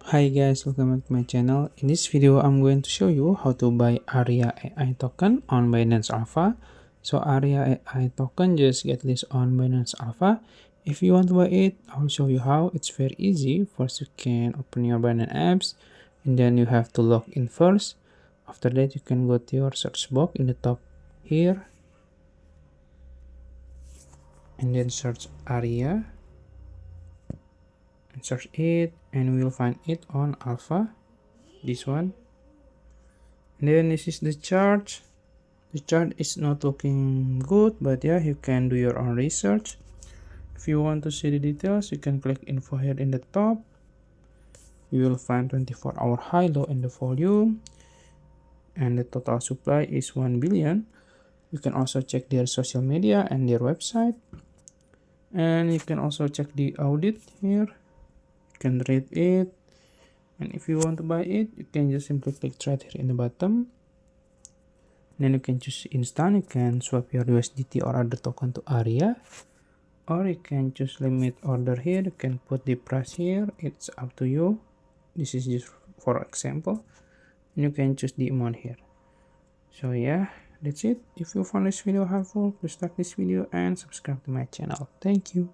Hi guys, welcome back to my channel. In this video, I'm going to show you how to buy Aria AI token on Binance Alpha. So Aria AI token just get this on Binance Alpha. If you want to buy it, I'll show you how. It's very easy. First, you can open your Binance apps and then you have to log in first. After that, you can go to your search box in the top here and then search Aria and search it, and we will find it on Alpha, this one. And then this is the chart. The chart is not looking good, but yeah, you can do your own research. If you want to see the details, you can click info here in the top. You will find 24-hour high, low, and the volume, and the total supply is 1 billion. You can also check their social media and their website, and you can also check the audit here. You can read it, and if you want to buy it, you can just simply click right here in the bottom. Then you can choose instant. You can swap your USDT or other token to Aria, or you can choose limit order here. You can put the price here, it's up to you. This is just for example, and you can choose the amount here. So yeah, that's it. If you found this video helpful, please like this video and subscribe to my channel. Thank you.